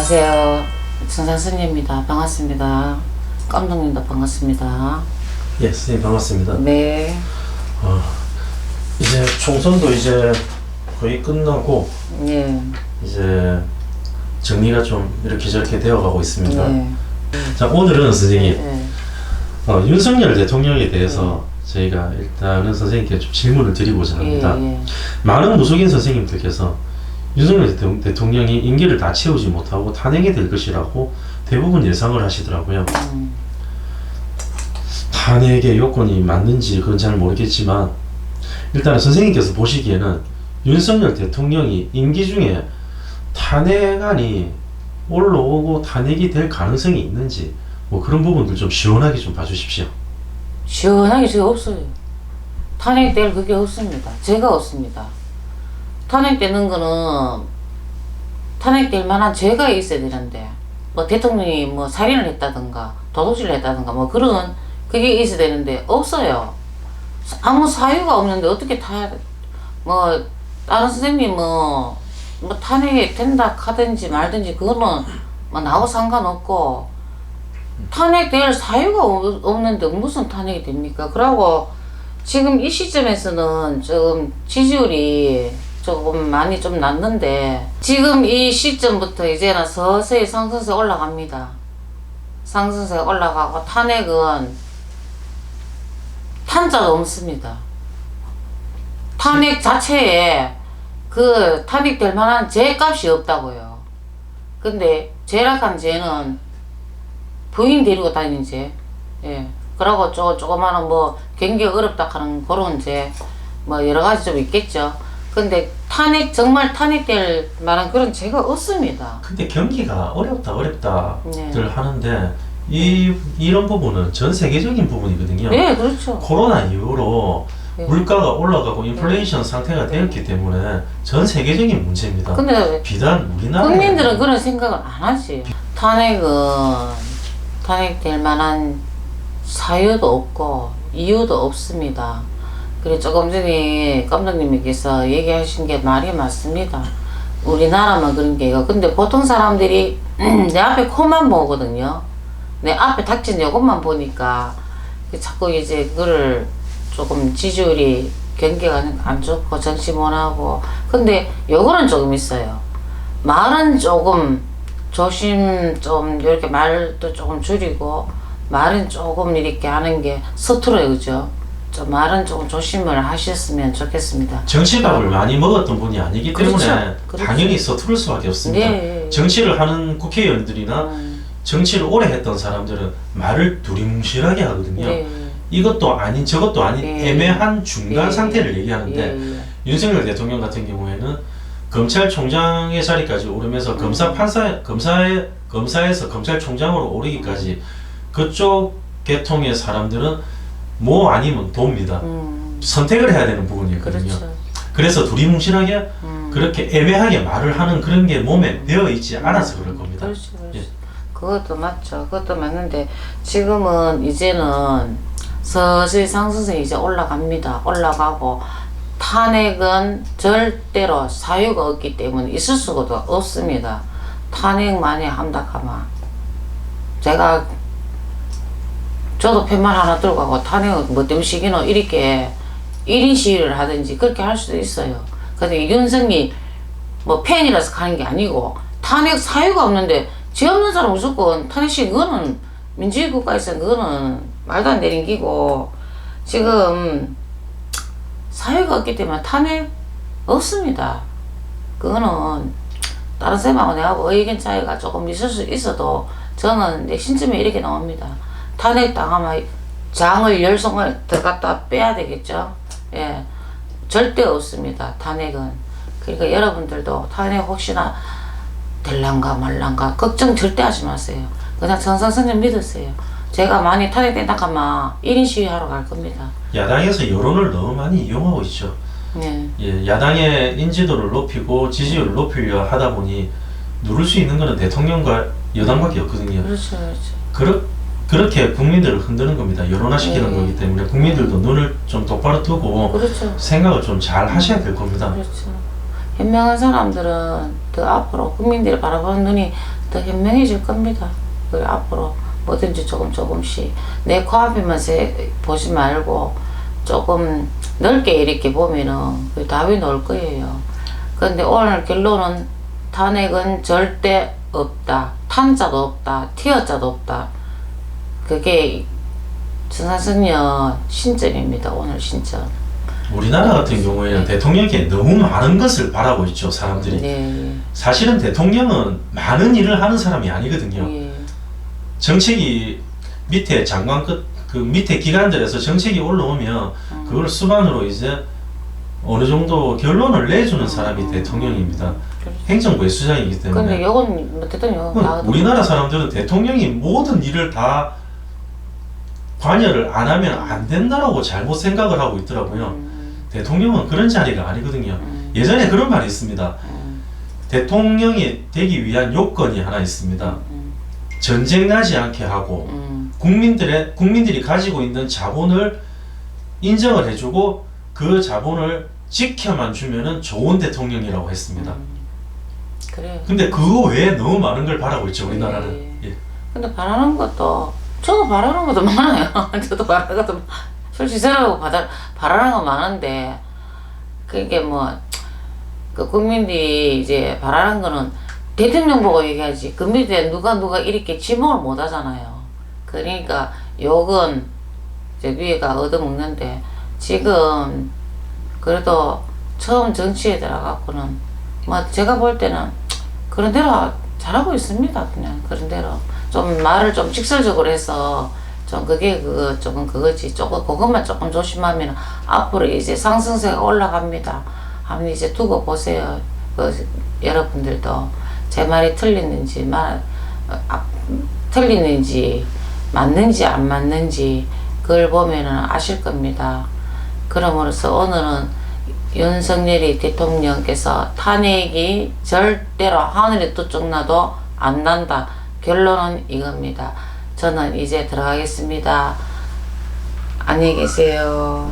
안녕하세요. 선생님입니다. 반갑습니다. 감독님도 반갑습니다. 예, 선생님 반갑습니다. 네. 이제 총선도 이제 거의 끝나고 예. 이제 정리가 좀 이렇게 저렇게 되어가고 있습니다. 네. 자, 오늘은 선생님 네. 윤석열 대통령에 대해서 저희가 일단은 선생님께 좀 질문을 드리고자 합니다. 예. 많은 무속인 선생님들께서 윤석열 대통령이 임기를 다 채우지 못하고 탄핵이 될 것이라고 대부분 예상을 하시더라고요. 탄핵의 요건이 맞는지 그건 잘 모르겠지만 일단 선생님께서 보시기에는 윤석열 대통령이 임기 중에 탄핵안이 올라오고 탄핵이 될 가능성이 있는지 뭐 그런 부분들 좀 시원하게 좀 봐주십시오. 시원하게 제가 없어요. 탄핵될 그게 없습니다. 제가 없습니다. 탄핵되는 거는 탄핵될 만한 죄가 있어야 되는데 뭐 대통령이 뭐 살인을 했다든가 도둑질을 했다든가 뭐 그런 그게 있어야 되는데 없어요. 아무 사유가 없는데 어떻게 뭐 다른 선생님 뭐 탄핵이 된다 하든지 말든지 그거는 뭐 나하고 상관없고 탄핵될 사유가 없는데 무슨 탄핵이 됩니까? 그러고 지금 이 시점에서는 좀 지지율이 조금 많이 좀 낮는데 지금 이 시점부터 이제는 서서히 상승세 올라갑니다. 상승세 올라가고 탄핵은 탄자도 없습니다. 탄핵 자체에 그 탄핵될 만한 죄값이 없다고요. 근데 죄락한 죄는 부인 데리고 다니는 죄, 예. 그러고 조그마한 뭐 경기가 어렵다 하는 그런 죄, 뭐 여러 가지 좀 있겠죠. 근데 정말 탄핵될 만한 그런 죄가 없습니다. 근데 경기가 어렵다들 네. 하는데 이런 부분은 전 세계적인 부분이거든요. 네, 그렇죠. 코로나 이후로 네. 물가가 올라가고 인플레이션 상태가 되었기 때문에 전 세계적인 문제입니다. 근데 비단 우리나라 국민들은 그런 생각을 안 하지. 탄핵될 만한 사유도 없고 이유도 없습니다. 그리고 조금 전에 감독님께서 얘기하신 게 말이 맞습니다. 우리나라만 그런 게요. 근데 보통 사람들이 내 앞에 코만 보거든요. 내 앞에 닥친 요것만 보니까 자꾸 이제 그거를 조금 지지율이 경기가 안 좋고 정치 못하고 근데 요거는 조금 있어요. 말은 조금 조심 좀 이렇게 말도 조금 줄이고 말은 조금 이렇게 하는 게 서툴어요. 그죠? 좀 말은 조금 조심을 하셨으면 좋겠습니다. 정치밥을 많이 먹었던 분이 아니기 때문에 그렇죠. 당연히 서투를 수밖에 없습니다. 네. 정치를 하는 국회의원들이나 정치를 오래 했던 사람들은 말을 두리뭉실하게 하거든요. 네. 이것도 아닌 저것도 아닌 네. 애매한 중간 네. 상태를 얘기하는데 윤석열 대통령 같은 경우에는 검찰총장의 자리까지 오르면서 검사에서 검찰총장으로 오르기까지 그쪽 계통의 사람들은 뭐 아니면 도입니다. 선택을 해야 되는 부분이거든요. 그렇죠. 그래서 두리뭉실하게 그렇게 애매하게 말을 하는 그런 게 몸에 배어 있지 않아서 그럴 겁니다. 그렇죠. 예. 그것도 맞죠. 그것도 맞는데 지금은 이제는 서서히 상승세 이제 올라갑니다. 올라가고 탄핵은 절대로 사유가 없기 때문에 있을 수가 없습니다. 탄핵만이 한다 하면 저도 팻말 하나 들고 가고 탄핵 뭐 때문에 시기노 이렇게 1인 시위를 하든지 그렇게 할 수도 있어요. 근데 윤석이 뭐 팬이라서 가는 게 아니고 탄핵 사유가 없는데 죄 없는 사람 무조건 탄핵 시위 그거는 민주주의 국가에서 그거는 말도 안 되는 기고 지금 사유가 없기 때문에 탄핵 없습니다. 그거는 다른 쌤하고 내하고 의견 차이가 조금 있을 수 있어도 저는 내 신점에 이렇게 나옵니다. 탄핵 당하면 장을 열송을 더 갖다 빼야 되겠죠. 예, 절대 없습니다. 탄핵은. 그러니까 여러분들도 탄핵 혹시나 될란가 말란가 걱정 절대 하지 마세요. 그냥 선생님 믿으세요. 제가 많이 탄핵된다 하면 1인 시위하러 갈 겁니다. 야당에서 여론을 너무 많이 이용하고 있죠. 네. 예, 야당의 인지도를 높이고 지지율을 높이려 하다 보니 누를 수 있는 것은 대통령과 여당밖에 없거든요. 그렇죠, 그렇죠. 그렇게 국민들을 흔드는 겁니다. 여론화시키는 네. 거기 때문에 국민들도 눈을 좀 똑바로 뜨고 그렇죠. 생각을 좀 잘 하셔야 될 겁니다. 그렇죠. 현명한 사람들은 더 앞으로 국민들이 바라보는 눈이 더 현명해질 겁니다. 그리고 앞으로 뭐든지 조금씩 내 코앞에만 보지 말고 조금 넓게 이렇게 보면은 그 답이 나올 거예요. 그런데 오늘 결론은 탄핵은 절대 없다. 탄자도 없다. 티어자도 없다. 그게 전산선녀 신점입니다. 오늘 신점. 우리나라 같은 경우에는 대통령께 너무 많은 것을 바라고 있죠, 사람들이. 네. 사실은 대통령은 많은 일을 하는 사람이 아니거든요. 예. 정책이 밑에 장관 그 밑에 기관들에서 정책이 올라오면 그걸 수반으로 이제 어느 정도 결론을 내주는 사람이 대통령입니다. 행정부의 수장이기 때문에. 근데 이건 뭐 대통령 우리나라 사람들은 대통령이 모든 일을 다 관여를 안 하면 안 된다라고 잘못 생각을 하고 있더라고요. 대통령은 그런 자리가 아니거든요. 예전에 그런 말이 있습니다. 대통령이 되기 위한 요건이 하나 있습니다. 전쟁 나지 않게 하고 국민들이 가지고 있는 자본을 인정을 해주고 그 자본을 지켜만 주면은 좋은 대통령이라고 했습니다. 그래요. 근데 그거 외에 너무 많은 걸 바라고 있죠, 우리나라는. 네. 예. 근데 바라는 것도 저도 바라는 것도 많아요. 저도 바라는 것도 솔직히 저라고 바라는 거 많은데 그게 뭐 그 국민들이 이제 바라는 거는 대통령 보고 얘기하지 그 밑에 누가 이렇게 지목을 못 하잖아요. 그러니까 욕은 이제 위에가 얻어먹는데 지금 그래도 처음 정치에 들어가고는 뭐 제가 볼 때는 그런 대로 잘하고 있습니다. 그냥 그런 대로 좀 말을 좀 직설적으로 해서 좀 그게 조금 그거지. 조금 그것만 조금 조심하면 앞으로 이제 상승세가 올라갑니다. 한번 이제 두고 보세요. 여러분들도 제 말이 틀리는지 틀리는지 맞는지 안 맞는지 그걸 보면은 아실 겁니다. 그러므로서 오늘은 윤석열이 대통령께서 탄핵이 절대로 하늘에 뚝 나도 안 난다. 결론은 이겁니다. 저는 이제 들어가겠습니다. 안녕히 계세요.